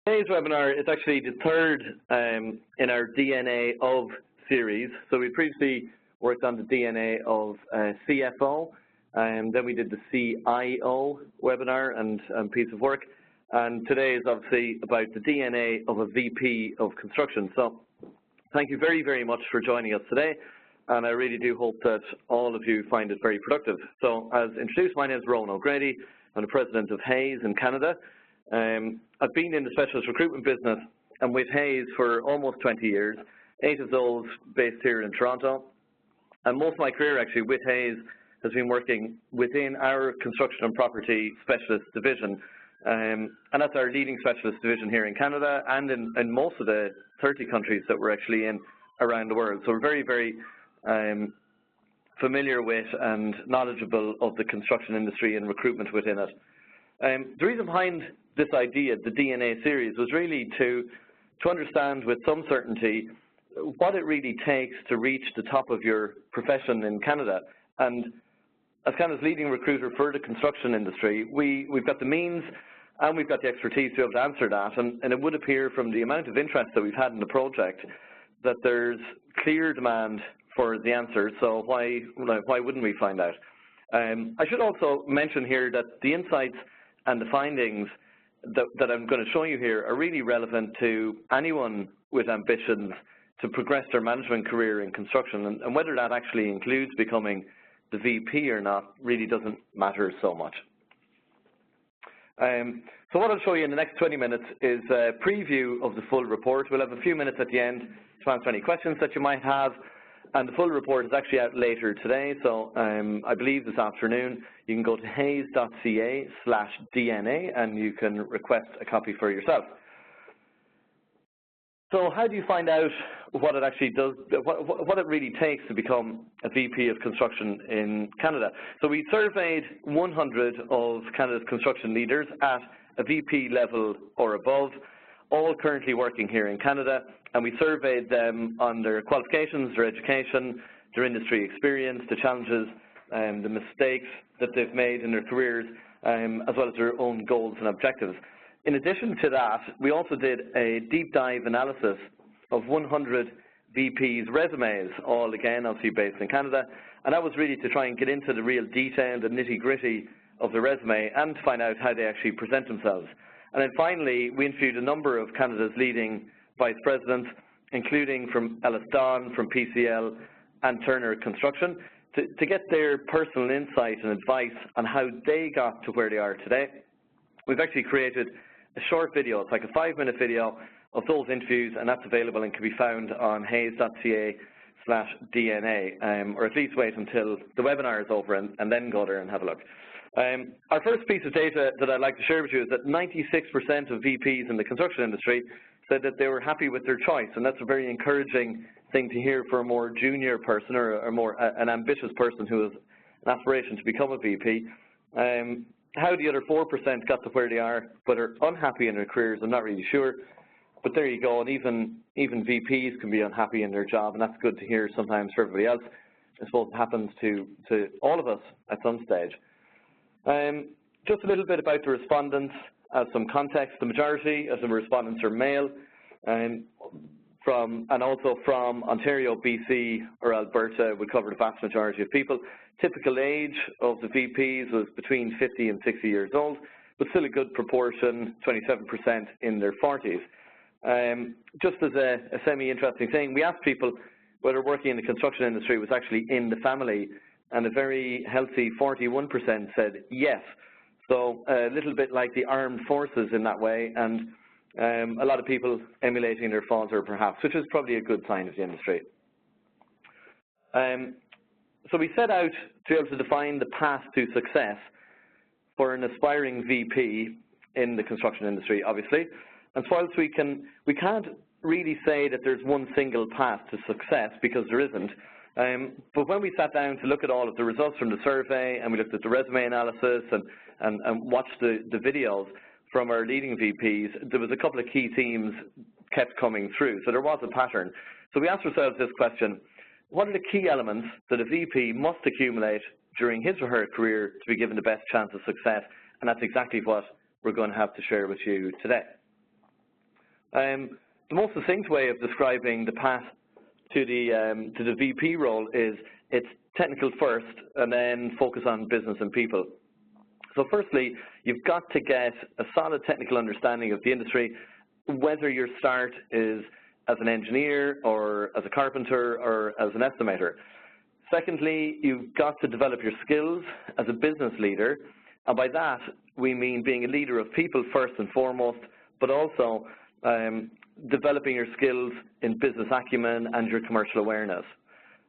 Today's webinar is actually the third in our DNA of series. So we previously worked on the DNA of CFO, and then we did the CIO webinar and piece of work. And today is obviously about the DNA of a VP of construction. So thank you very, very much for joining us today. And I really do hope that all of you find it very productive. So as introduced, my name is Rowan O'Grady. I'm the president of Hayes in Canada. I've been in the specialist recruitment business and with Hayes for almost 20 years, 8 of those based here in Toronto. And most of my career actually with Hayes has been working within our construction and property specialist division. And that's our leading specialist division here in Canada and in most of the 30 countries that we're actually in around the world. So we're very, very familiar with and knowledgeable of the construction industry and recruitment within it. The reason behind this idea, the DNA series, was really to understand with some certainty what it really takes to reach the top of your profession in Canada. And as Canada's leading recruiter for the construction industry, we've got the means and we've got the expertise to be able to answer that. And it would appear from the amount of interest that we've had in the project that there's clear demand for the answers, so why wouldn't we find out? I should also mention here that the insights and the findings that I'm going to show you here are really relevant to anyone with ambitions to progress their management career in construction, and whether that actually includes becoming the VP or not really doesn't matter so much. So what I'll show you in the next 20 minutes is a preview of the full report. We'll have a few minutes at the end to answer any questions that you might have. And the full report is actually out later today, so I believe this afternoon you can go to hayes.ca/DNA and you can request a copy for yourself. So how do you find out what it actually does, what it really takes to become a VP of construction in Canada? So we surveyed 100 of Canada's construction leaders at a VP level or above, all currently working here in Canada, and we surveyed them on their qualifications, their education, their industry experience, the challenges, the mistakes that they've made in their careers, as well as their own goals and objectives. In addition to that, we also did a deep dive analysis of 100 VPs' resumes, all again obviously based in Canada, and that was really to try and get into the real detail, the nitty-gritty of the resume, and to find out how they actually present themselves. And then finally, we interviewed a number of Canada's leading vice presidents, including from Ellis Don, from PCL, and Turner Construction, to get their personal insight and advice on how they got to where they are today. We've actually created a short video. It's like a 5-minute video of those interviews, and that's available and can be found on hayes.ca/DNA, or at least wait until the webinar is over and then go there and have a look. Our first piece of data that I'd like to share with you is that 96% of VPs in the construction industry said that they were happy with their choice, and that's a very encouraging thing to hear for a more junior person or an ambitious person who has an aspiration to become a VP. How the other 4% got to where they are but are unhappy in their careers, I'm not really sure. But there you go, and even VPs can be unhappy in their job, and that's good to hear sometimes for everybody else. I suppose it happens to all of us at some stage. Just a little bit about the respondents as some context. The majority of the respondents are male, and also from Ontario, BC, or Alberta would cover the vast majority of people. Typical age of the VPs was between 50 and 60 years old, but still a good proportion, 27% in their 40s. Just as a semi-interesting thing, we asked people whether working in the construction industry was actually in the family, and a very healthy 41% said yes. So a little bit like the armed forces in that way, and a lot of people emulating their father perhaps, which is probably a good sign of the industry. So we set out to be able to define the path to success for an aspiring VP in the construction industry, obviously. And so whilst we can't really say that there's one single path to success, because there isn't. But when we sat down to look at all of the results from the survey, and we looked at the resume analysis and watched the videos from our leading VPs, there was a couple of key themes kept coming through. So there was a pattern. So we asked ourselves this question: what are the key elements that a VP must accumulate during his or her career to be given the best chance of success? And that's exactly what we're going to have to share with you today. The most succinct way of describing the path to the VP role is it's technical first and then focus on business and people. So firstly, you've got to get a solid technical understanding of the industry, whether your start is as an engineer or as a carpenter or as an estimator. Secondly, you've got to develop your skills as a business leader, and by that we mean being a leader of people first and foremost, but also developing your skills in business acumen and your commercial awareness.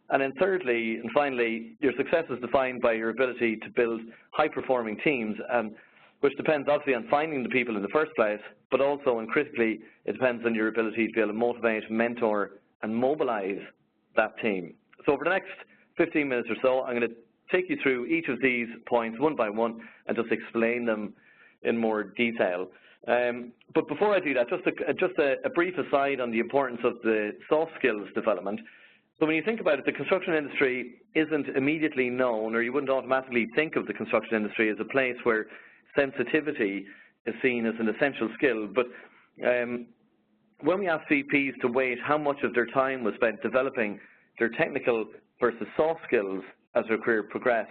And then thirdly and finally, your success is defined by your ability to build high-performing teams, which depends obviously on finding the people in the first place, but also, and critically, it depends on your ability to be able to motivate, mentor, and mobilize that team. So over the next 15 minutes or so, I'm going to take you through each of these points one by one and just explain them in more detail. But before I do that, just a brief aside on the importance of the soft skills development. So when you think about it, the construction industry isn't immediately known, or you wouldn't automatically think of the construction industry as a place where sensitivity is seen as an essential skill. But when we ask VPs to weight how much of their time was spent developing their technical versus soft skills as their career progressed,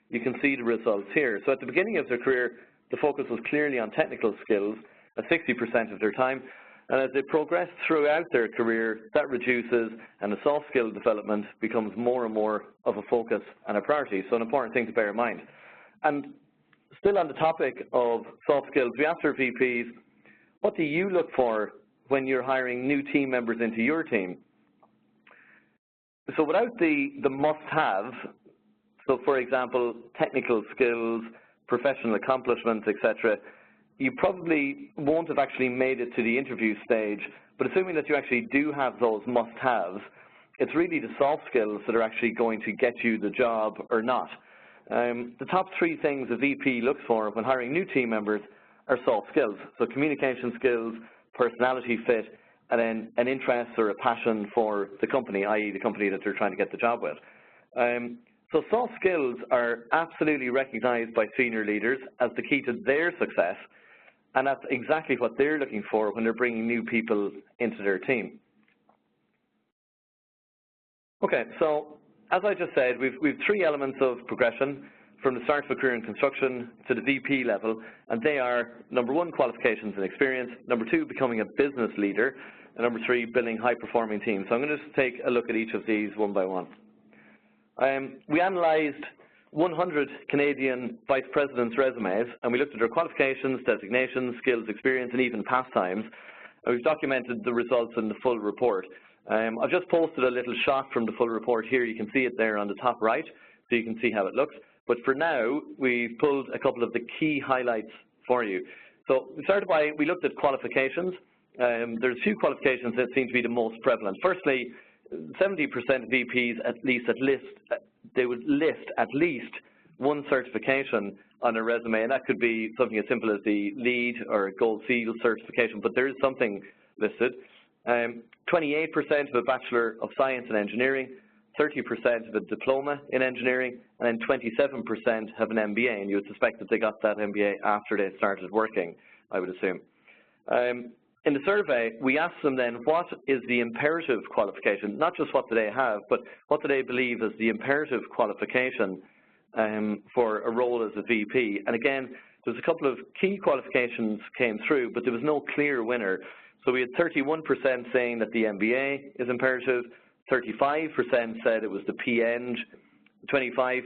you can see the results here. So at the beginning of their career, the focus was clearly on technical skills at 60% of their time. And as they progress throughout their career, that reduces and the soft skill development becomes more and more of a focus and a priority. So an important thing to bear in mind. And still on the topic of soft skills, we asked our VPs, what do you look for when you're hiring new team members into your team? So without the must-have, so for example, technical skills, professional accomplishments, etc., you probably won't have actually made it to the interview stage, but assuming that you actually do have those must-haves, it's really the soft skills that are actually going to get you the job or not. The top three things a VP looks for when hiring new team members are soft skills. So communication skills, personality fit, and then an interest or a passion for the company, i.e. the company that they're trying to get the job with. So soft skills are absolutely recognized by senior leaders as the key to their success, and that's exactly what they're looking for when they're bringing new people into their team. Okay, so as I just said, we've three elements of progression from the start of a career in construction to the VP level, and they are, number one, qualifications and experience, number two, becoming a business leader, and number three, building high-performing teams. So I'm going to just take a look at each of these one by one. We analysed 100 Canadian vice presidents' resumes, and we looked at their qualifications, designations, skills, experience, and even pastimes, and we've documented the results in the full report. I've just posted a little shot from the full report here. You can see it there on the top right, so you can see how it looks. But for now, we've pulled a couple of the key highlights for you. So we looked at qualifications. There's a few qualifications that seem to be the most prevalent. Firstly, 70% of VPs they would list at least one certification on a resume, and that could be something as simple as the LEED or Gold Seal certification, but there is something listed. 28% of a Bachelor of Science in Engineering, 30% of a diploma in engineering, and then 27% have an MBA, and you would suspect that they got that MBA after they started working, I would assume. In the survey, we asked them then, what is the imperative qualification? Not just what do they have, but what do they believe is the imperative qualification for a role as a VP? And again, there's a couple of key qualifications came through, but there was no clear winner. So we had 31% saying that the MBA is imperative, 35% said it was the PEng, 25%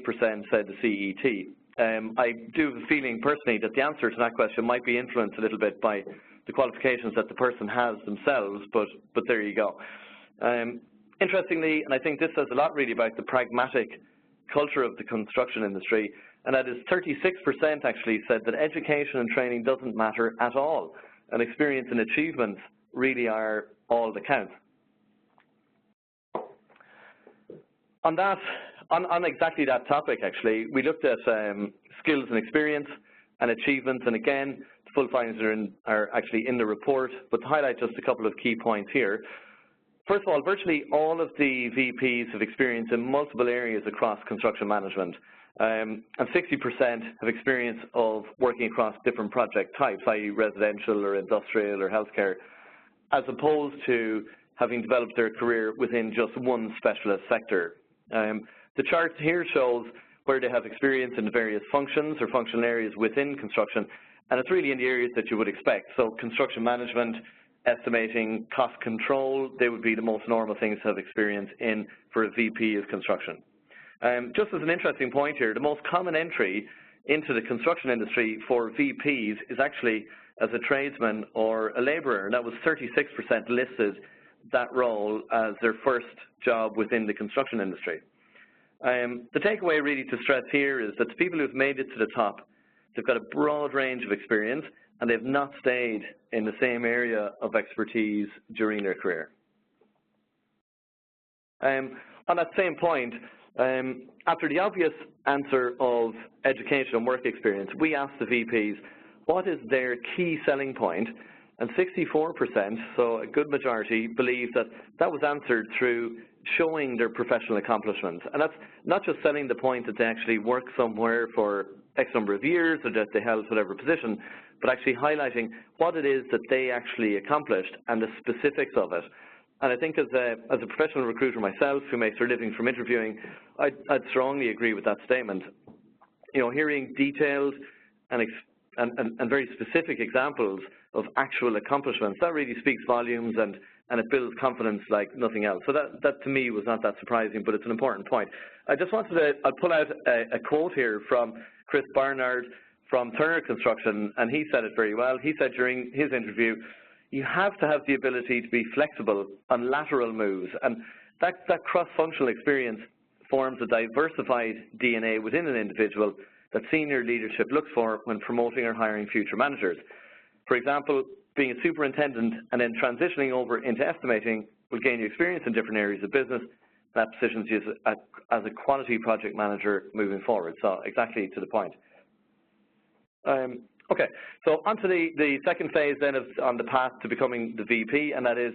said the CET. I do have a feeling personally that the answer to that question might be influenced a little bit by the qualifications that the person has themselves, but there you go. Interestingly, and I think this says a lot really about the pragmatic culture of the construction industry, and that is 36% actually said that education and training doesn't matter at all, and experience and achievements really are all that count. On exactly that topic, actually, we looked at skills and experience and achievements, and again, the full findings are actually in the report, but to highlight just a couple of key points here. First of all, virtually all of the VPs have experience in multiple areas across construction management, and 60% have experience of working across different project types, i.e. residential or industrial or healthcare. as opposed to having developed their career within just one specialist sector. The chart here shows where they have experience in the various functions or functional areas within construction, and it's really in the areas that you would expect. So construction management, estimating, cost control, they would be the most normal things to have experience in for a VP of construction. Just as an interesting point here, the most common entry into the construction industry for VPs is actually as a tradesman or a labourer, and that was 36% listed that role as their first job within the construction industry. The takeaway really to stress here is that the people who've made it to the top, they've got a broad range of experience and they've not stayed in the same area of expertise during their career. On that same point, after the obvious answer of education and work experience, we asked the VPs what is their key selling point, and 64%, so a good majority, believe that that was answered through showing their professional accomplishments. And that's not just selling the point that they actually work somewhere for X number of years or that they held whatever position, but actually highlighting what it is that they actually accomplished and the specifics of it. And I think as a professional recruiter myself who makes their living from interviewing, I'd strongly agree with that statement. You know, hearing detailed and very specific examples of actual accomplishments, that really speaks volumes and it builds confidence like nothing else. So that to me was not that surprising, but it's an important point. I just wanted to, I'll pull out a quote here from Chris Barnard from Turner Construction, and he said it very well. He said during his interview, you have to have the ability to be flexible on lateral moves, and that cross-functional experience forms a diversified DNA within an individual that senior leadership looks for when promoting or hiring future managers. For example, being a superintendent and then transitioning over into estimating will gain you experience in different areas of business. That positions you as a quality project manager moving forward. So exactly to the point. Okay, so on to the second phase then on the path to becoming the VP, and that is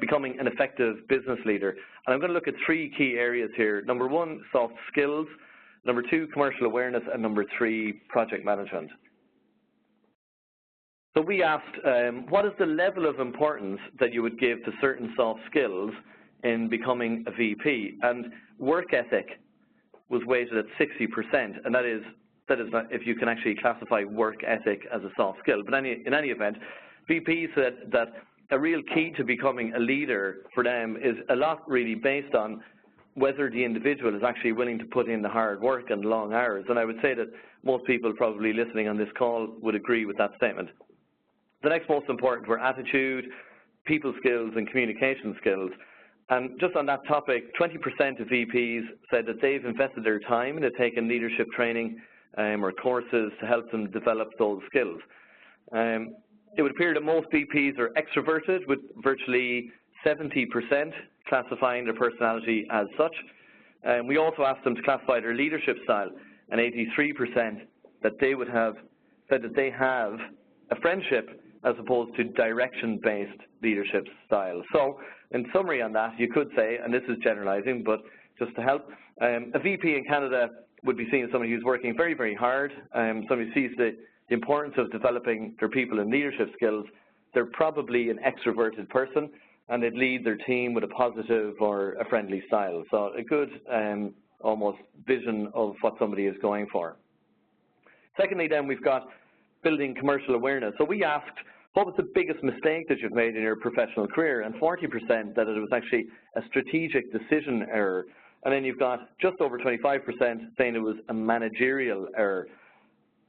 becoming an effective business leader. And I'm going to look at three key areas here. Number one, soft skills. Number two, commercial awareness. And number three, project management. So we asked, what is the level of importance that you would give to certain soft skills in becoming a VP? And work ethic was weighted at 60%, and that is not if you can actually classify work ethic as a soft skill. But in any event, VP said that a real key to becoming a leader for them is a lot really based on whether the individual is actually willing to put in the hard work and long hours. And I would say that most people probably listening on this call would agree with that statement. The next most important were attitude, people skills, and communication skills. And just on that topic, 20% of VPs said that they've invested their time and have taken leadership training or courses to help them develop those skills. It would appear that most VPs are extroverted, with virtually 70% classifying their personality as such. We also asked them to classify their leadership style, and 83% that they would have said that they have a friendship as opposed to direction-based leadership style. So, in summary on that, you could say, and this is generalizing, but just to help, a VP in Canada would be seen as somebody who's working very, very hard, somebody who sees the importance of developing their people and leadership skills. They're probably an extroverted person, and they'd lead their team with a positive or a friendly style. So a good almost vision of what somebody is going for. Secondly, then, we've got building commercial awareness. So we asked, what was the biggest mistake that you've made in your professional career? And 40% that it was actually a strategic decision error. And then you've got just over 25% saying it was a managerial error.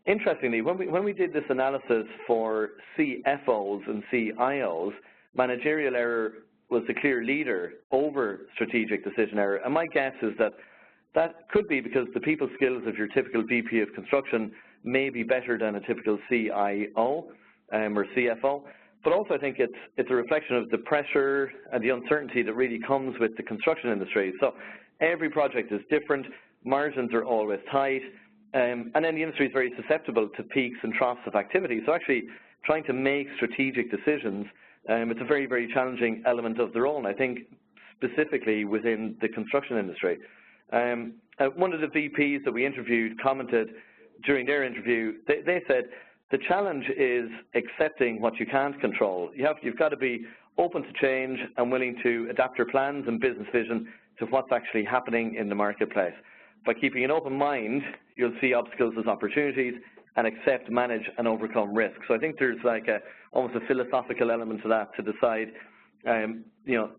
Interestingly, when we did this analysis for CFOs and CIOs, managerial error was the clear leader over strategic decision error. And my guess is that that could be because the people skills of your typical VP of construction may be better than a typical CIO or CFO. But also I think it's a reflection of the pressure and the uncertainty that really comes with the construction industry. So every project is different, margins are always tight, and then the industry is very susceptible to peaks and troughs of activity. So actually trying to make strategic decisions, it's a very, very challenging element of the role, and I think specifically within the construction industry. One of the VPs that we interviewed commented during their interview, they said the challenge is accepting what you can't control. You've got to be open to change and willing to adapt your plans and business vision to what's actually happening in the marketplace. By keeping an open mind, you'll see obstacles as opportunities and accept, manage, and overcome risk. So I think there's like almost a philosophical element to that, to decide,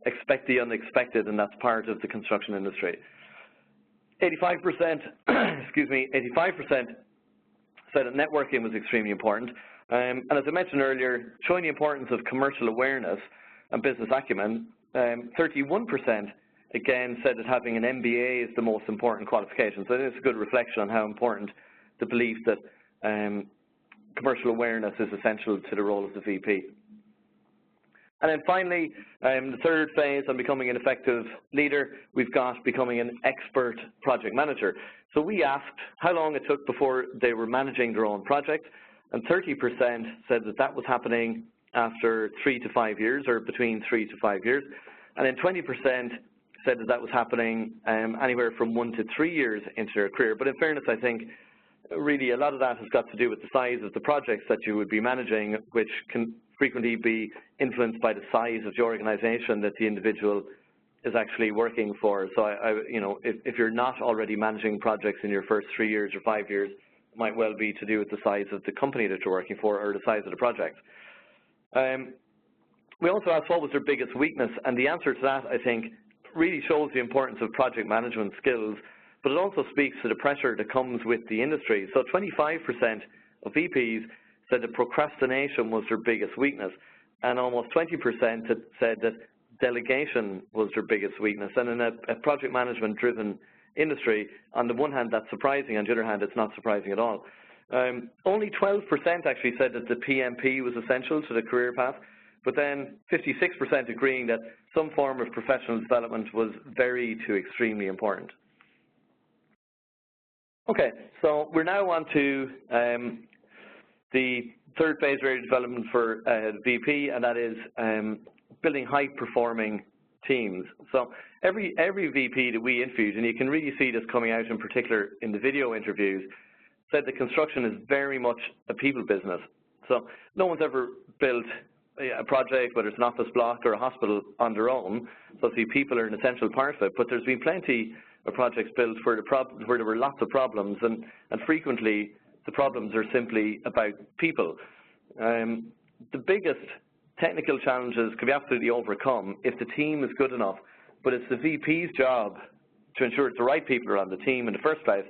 expect the unexpected, and that's part of the construction industry. 85%, 85% said that networking was extremely important. And as I mentioned earlier, showing the importance of commercial awareness and business acumen, 31% again said that having an MBA is the most important qualification. So it's a good reflection on how important the belief that commercial awareness is essential to the role of the VP. And then finally, the third phase on becoming an effective leader, we've got becoming an expert project manager. So we asked how long it took before they were managing their own project, and 30% said that that was happening after 3 to 5 years, or between 3 to 5 years, and then 20% said that that was happening anywhere from 1 to 3 years into their career. But in fairness, I think really a lot of that has got to do with the size of the projects that you would be managing, which can frequently be influenced by the size of the organization that the individual is actually working for. So, if you're not already managing projects in your first 3 years or 5 years, it might well be to do with the size of the company that you're working for or the size of the project. We also asked what was their biggest weakness, and the answer to that, I think, really shows the importance of project management skills, but it also speaks to the pressure that comes with the industry. So 25% of VPs said that procrastination was their biggest weakness, and almost 20% said that delegation was their biggest weakness. And in a project management-driven industry, on the one hand, that's surprising. On the other hand, it's not surprising at all. Only 12% actually said that the PMP was essential to the career path, but then 56% agreeing that some form of professional development was very to extremely important. Okay, so we're now on to the third phase of area development for VP, and that is building high-performing teams. So every VP that we interviewed, and you can really see this coming out in particular in the video interviews, said that construction is very much a people business. So no one's ever built a project, whether it's an office block or a hospital, on their own. So see, people are an essential part of it, but there's been plenty of projects built where there were lots of problems, and frequently the problems are simply about people. The biggest technical challenges can be absolutely overcome if the team is good enough, but it's the VP's job to ensure that the right people are on the team in the first place,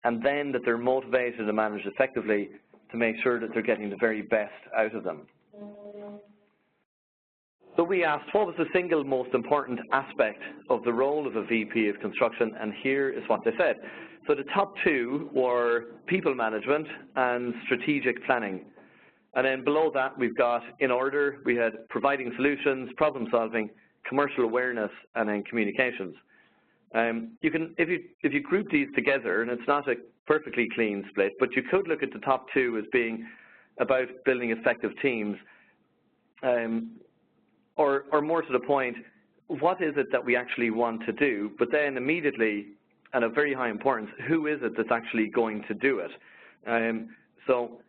and then that they're motivated and managed effectively to make sure that they're getting the very best out of them. So we asked, what was the single most important aspect of the role of a VP of construction, and here is what they said. So the top two were people management and strategic planning. And then below that, we've got, in order, we had providing solutions, problem solving, commercial awareness, and then communications. You can, if you group these together, and it's not a perfectly clean split, but you could look at the top two as being about building effective teams, or more to the point, what is it that we actually want to do? But then immediately, and of very high importance, who is it that's actually going to do it? So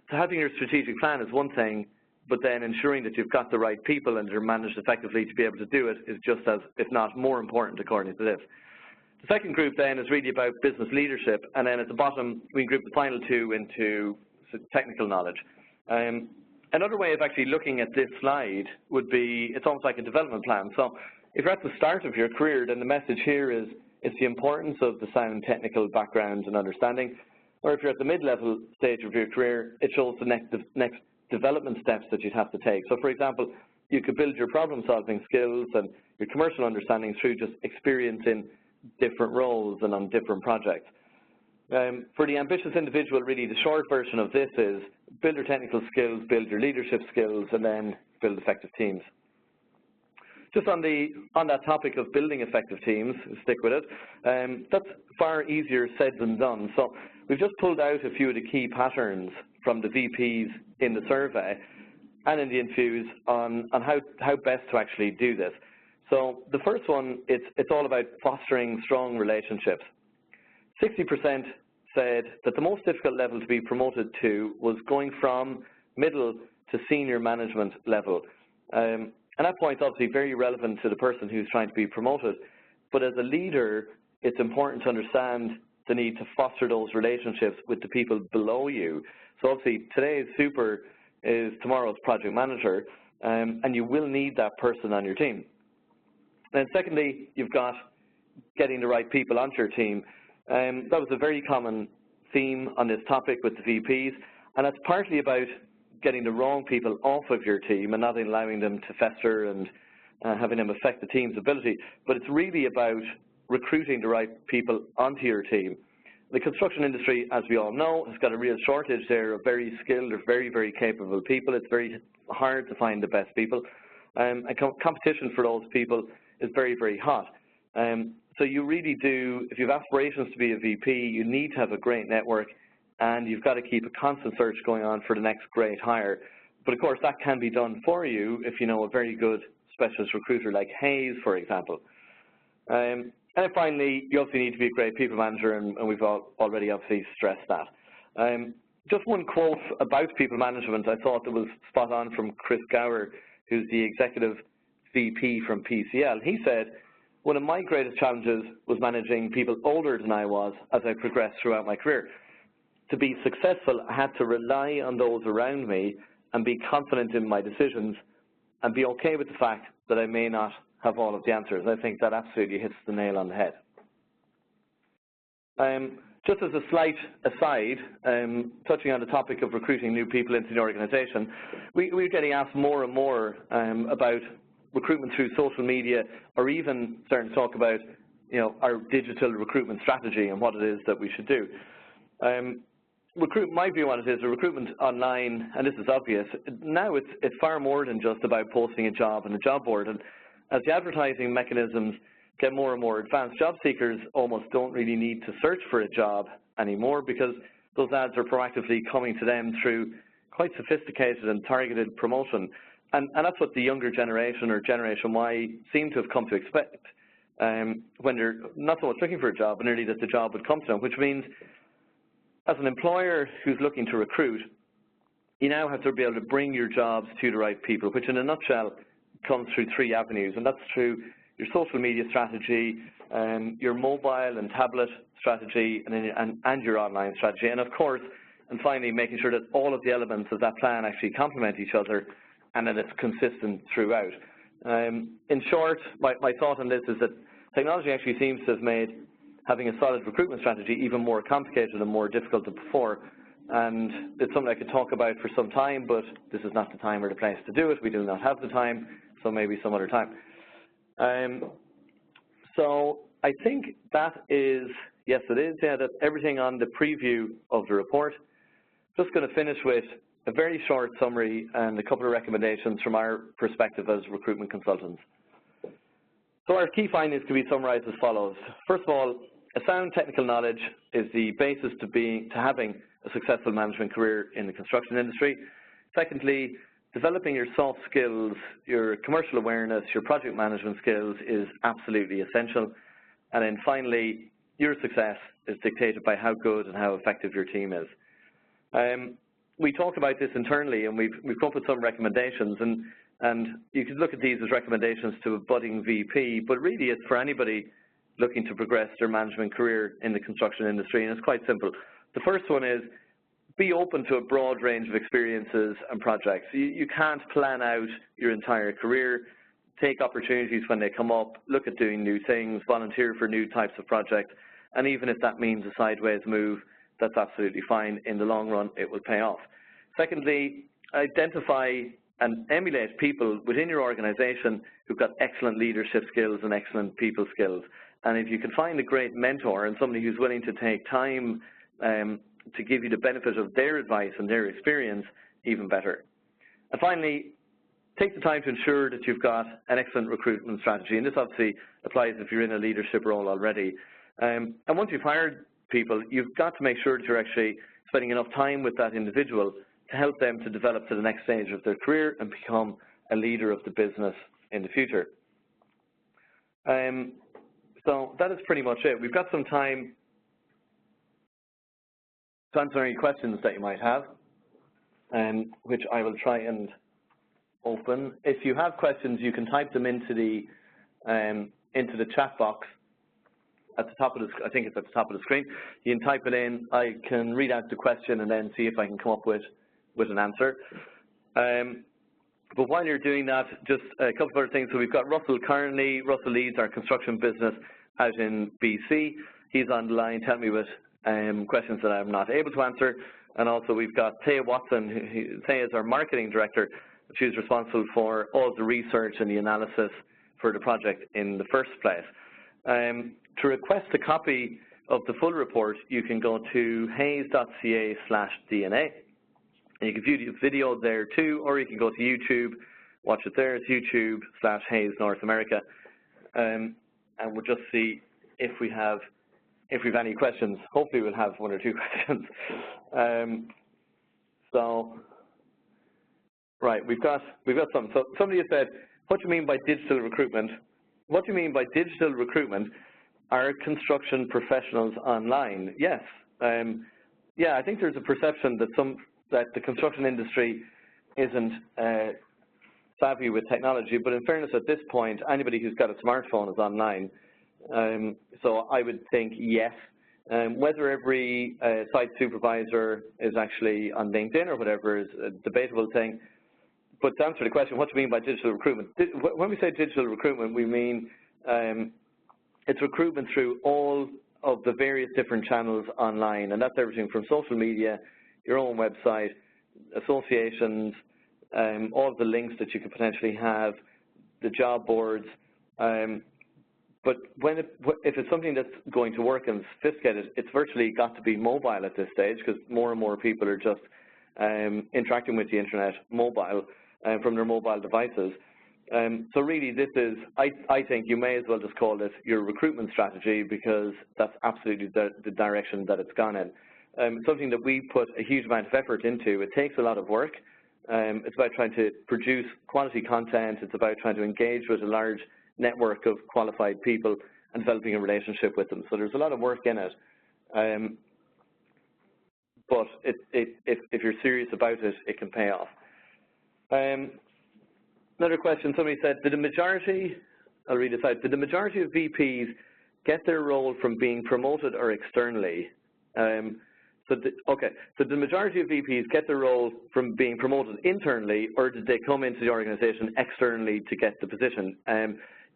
having your strategic plan is one thing, but then ensuring that you've got the right people and they're managed effectively to be able to do it is just as, if not more important, according to this. The second group then is really about business leadership, and then at the bottom we group the final two into technical knowledge. Another way of actually looking at this slide would be, it's almost like a development plan. So if you're at the start of your career, then the message here is it's the importance of the sound technical background and understanding. Or if you're at the mid-level stage of your career, it shows the next development steps that you'd have to take. So for example, you could build your problem-solving skills and your commercial understanding through just experience in different roles and on different projects. For the ambitious individual, really the short version of this is build your technical skills, build your leadership skills, and then build effective teams. Just on that topic of building effective teams, stick with it, that's far easier said than done. So we've just pulled out a few of the key patterns from the VPs in the survey and in the interviews on how best to actually do this. So the first one, it's all about fostering strong relationships. 60% said that the most difficult level to be promoted to was going from middle to senior management level. And that point's obviously very relevant to the person who's trying to be promoted. But as a leader, it's important to understand the need to foster those relationships with the people below you. So obviously, today's super is tomorrow's project manager, and you will need that person on your team. And secondly, you've got getting the right people onto your team. That was a very common theme on this topic with the VPs, and that's partly about getting the wrong people off of your team and not allowing them to fester and having them affect the team's ability, but it's really about recruiting the right people onto your team. The construction industry, as we all know, has got a real shortage there of very skilled or very, very capable people. It's very hard to find the best people, and competition for those people is very, very hot. So you really do, if you have aspirations to be a VP, you need to have a great network, and you've got to keep a constant search going on for the next great hire. But of course, that can be done for you if you know a very good specialist recruiter like Hayes, for example. And then finally, you also need to be a great people manager, and we've already obviously stressed that. Just one quote about people management I thought that was spot on from Chris Gower, who's the executive VP from PCL. He said, "One of my greatest challenges was managing people older than I was as I progressed throughout my career. To be successful, I had to rely on those around me and be confident in my decisions and be okay with the fact that I may not have all of the answers." I think that absolutely hits the nail on the head. Just as a slight aside, touching on the topic of recruiting new people into the organisation, we're getting asked more and more about recruitment through social media, or even starting to talk about, our digital recruitment strategy and what it is that we should do. My view on it is a recruitment online, and this is obvious, now it's far more than just about posting a job on a job board. And as the advertising mechanisms get more and more advanced, job seekers almost don't really need to search for a job anymore, because those ads are proactively coming to them through quite sophisticated and targeted promotion. And that's what the younger generation, or Generation Y, seem to have come to expect when they're not so much looking for a job, but nearly that the job would come to them, which means as an employer who's looking to recruit, you now have to be able to bring your jobs to the right people, which in a nutshell comes through three avenues, and that's through your social media strategy, your mobile and tablet strategy, and your online strategy, and of course, and finally, making sure that all of the elements of that plan actually complement each other and that it's consistent throughout. In short, my thought on this is that technology actually seems to have made having a solid recruitment strategy even more complicated and more difficult than before. And it's something I could talk about for some time, but this is not the time or the place to do it. We do not have the time, so maybe some other time. So I think that is, yes it is, yeah, that's everything on the preview of the report. Just going to finish with a very short summary and a couple of recommendations from our perspective as recruitment consultants. So our key findings can be summarized as follows. First of all, a sound technical knowledge is the basis to having a successful management career in the construction industry. Secondly, developing your soft skills, your commercial awareness, your project management skills is absolutely essential. And then finally, your success is dictated by how good and how effective your team is. We talked about this internally, and we've come up with some recommendations, and you could look at these as recommendations to a budding VP, but really it's for anybody looking to progress their management career in the construction industry, and it's quite simple. The first one is be open to a broad range of experiences and projects. You can't plan out your entire career. Take opportunities when they come up, look at doing new things, volunteer for new types of projects, and even if that means a sideways move, that's absolutely fine. In the long run, it will pay off. Secondly, identify and emulate people within your organization who've got excellent leadership skills and excellent people skills. And if you can find a great mentor and somebody who's willing to take time to give you the benefit of their advice and their experience, even better. And finally, take the time to ensure that you've got an excellent recruitment strategy. And this obviously applies if you're in a leadership role already. And once you've hired people, you've got to make sure that you're actually spending enough time with that individual to help them to develop to the next stage of their career and become a leader of the business in the future. So that is pretty much it. We've got some time to answer any questions that you might have, which I will try and open. If you have questions, you can type them into the chat box at the top of the, I think it's at the top of the screen. You can type it in. I can read out the question and then see if I can come up with an answer. But while you're doing that, just a couple of other things. So we've got Russell currently. Russell leads our construction business out in BC. He's on the line, telling me with questions that I'm not able to answer. And also we've got Thea Watson. Thea is our marketing director. She's responsible for all the research and the analysis for the project in the first place. To request a copy of the full report, you can go to hayes.ca/DNA. And you can view the video there too, or you can go to YouTube, watch it there. It's YouTube/Hayes North America. And we'll just see if we've any questions. Hopefully we'll have one or two questions. Right, we've got some. So somebody has said, what do you mean by digital recruitment? What do you mean by digital recruitment? Are construction professionals online? Yes. Yeah, I think there's a perception that the construction industry isn't savvy with technology, but in fairness, at this point, anybody who's got a smartphone is online. So I would think yes. Whether every site supervisor is actually on LinkedIn or whatever is a debatable thing. But to answer the question, what do you mean by digital recruitment? When we say digital recruitment, we mean it's recruitment through all of the various different channels online, and that's everything from social media, your own website, associations, all of the links that you could potentially have, the job boards. But if it's something that's going to work and sophisticated, it's virtually got to be mobile at this stage, because more and more people are just interacting with the internet mobile from their mobile devices. So really this is, I think you may as well just call it your recruitment strategy, because that's absolutely the direction that it's gone in. Something that we put a huge amount of effort into. It takes a lot of work. It's about trying to produce quality content. It's about trying to engage with a large network of qualified people and developing a relationship with them. So there's a lot of work in it. But if you're serious about it, it can pay off. Another question, somebody said, I'll read this out, did the majority of VPs get their role from being promoted or externally? So did the majority of VPs get their role from being promoted internally, or did they come into the organization externally to get the position?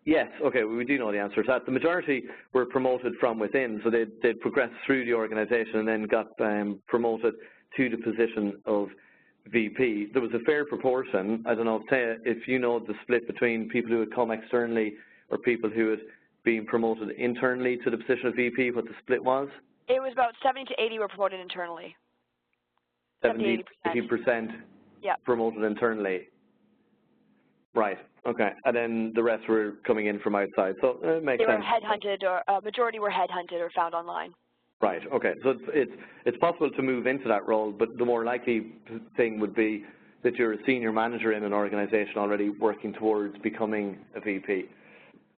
Yes, okay, we do know the answer to that. The majority were promoted from within, so they'd progressed through the organization and then got promoted to the position of VP. There was a fair proportion. I don't know if you know the split between people who had come externally or people who had been promoted internally to the position of VP, what the split was? It was about 70 to 80 were promoted internally. 70 to 80% yeah. Promoted internally. Right, okay. And then the rest were coming in from outside. So it makes sense. They were headhunted, or majority were headhunted or found online. Right, okay. So it's possible to move into that role, but the more likely thing would be that you're a senior manager in an organization already working towards becoming a VP.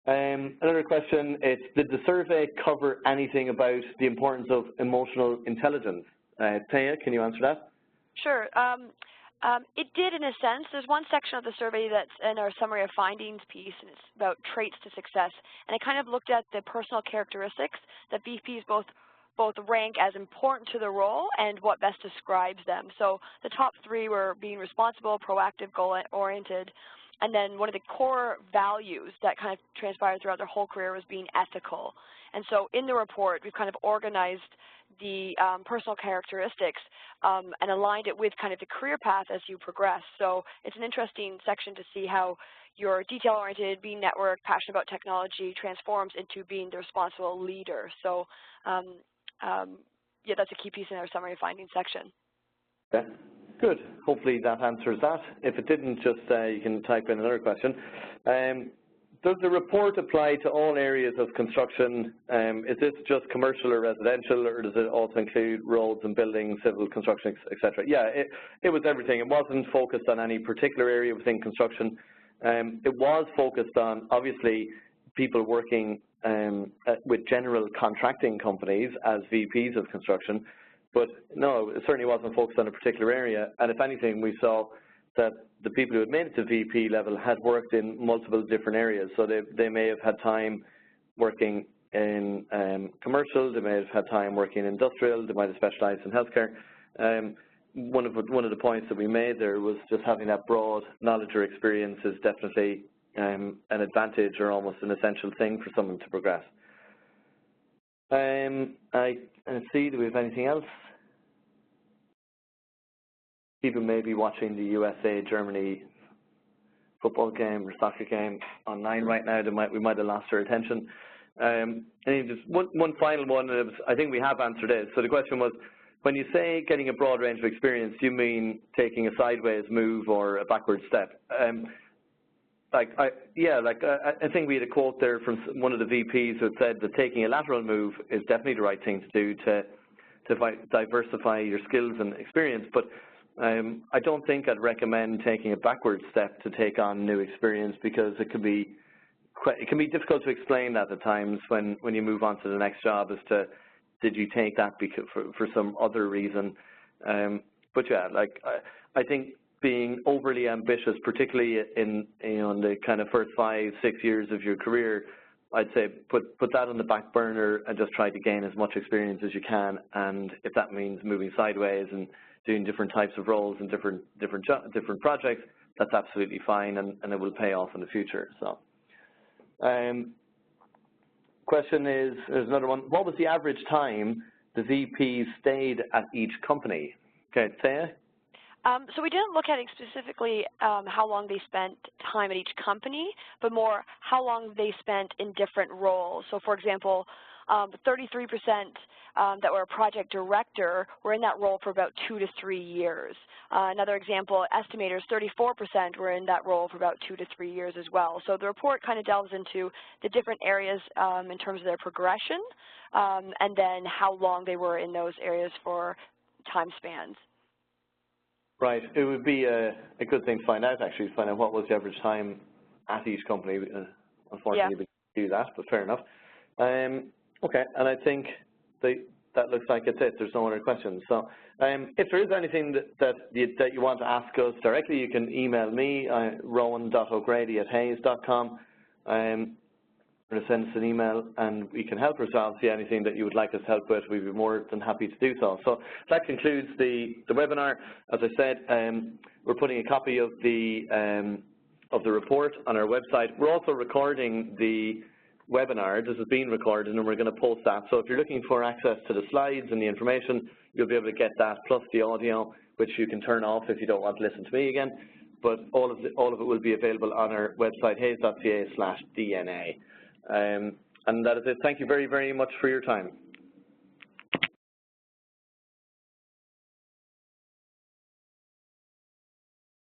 Another question is, did the survey cover anything about the importance of emotional intelligence? Thea, can you answer that? Sure. It did in a sense. There's one section of the survey that's in our summary of findings piece, and it's about traits to success. And it kind of looked at the personal characteristics that VPs both rank as important to the role and what best describes them. So the top three were being responsible, proactive, goal-oriented, and then one of the core values that kind of transpired throughout their whole career was being ethical. And so in the report, we've kind of organized the personal characteristics and aligned it with kind of the career path as you progress. So it's an interesting section to see how your detail-oriented, being networked, passionate about technology transforms into being the responsible leader. So yeah, that's a key piece in our summary of findings section. Okay, good. Hopefully that answers that. If it didn't, just you can type in another question. Does the report apply to all areas of construction? Is this just commercial or residential, or does it also include roads and buildings, civil construction, etc.? Yeah, it was everything. It wasn't focused on any particular area within construction. It was focused on, obviously, people working with general contracting companies as VPs of construction, But no, it certainly wasn't focused on a particular area. And if anything, we saw that the people who had made it to VP level had worked in multiple different areas. So they may have had time working in commercial, they may have had time working in industrial, they might have specialized in healthcare. One of the points that we made there was just having that broad knowledge or experience is definitely an advantage or almost an essential thing for someone to progress. Let's see, do we have anything else? People may be watching the USA-Germany football game or soccer game online right now. We might have lost their attention. And just one final one, I think we have answered it. So the question was, when you say getting a broad range of experience, do you mean taking a sideways move or a backward step? I think we had a quote there from one of the VPs who had said that taking a lateral move is definitely the right thing to do to diversify your skills and experience. But I don't think I'd recommend taking a backward step to take on new experience, because it can be difficult to explain that at times when you move on to the next job as to, did you take that because for some other reason. But yeah, I think being overly ambitious, particularly in the kind of first 5-6 years of your career, I'd say put that on the back burner and just try to gain as much experience as you can. And if that means moving sideways and doing different types of roles and different projects, that's absolutely fine, and it will pay off in the future. So, question is, there's another one. What was the average time the VPs stayed at each company? Okay, Thea? So we didn't look at it specifically how long they spent time at each company, but more how long they spent in different roles. So, for example, 33% that were a project director were in that role for about 2 to 3 years. Another example, estimators, 34% were in that role for about 2 to 3 years as well. So the report kind of delves into the different areas in terms of their progression, and then how long they were in those areas for time spans. Right. It would be a good thing to find out, actually, to find out what was the average time at each company. Unfortunately, we didn't do that, but fair enough. Okay, and I think that looks like it's it. There's no other questions. So if there is anything that you want to ask us directly, you can email me, rowan.o'grady@hayes.com. Or send us an email, and we can help ourselves. See anything that you would like us to help with, we'd be more than happy to do so. So that concludes the webinar. As I said, we're putting a copy of the report on our website. We're also recording the webinar. This is being recorded, and we're going to post that. So if you're looking for access to the slides and the information, you'll be able to get that, plus the audio, which you can turn off if you don't want to listen to me again. But all of it will be available on our website, hayes.ca/DNA. And that is it. Thank you very, very much for your time.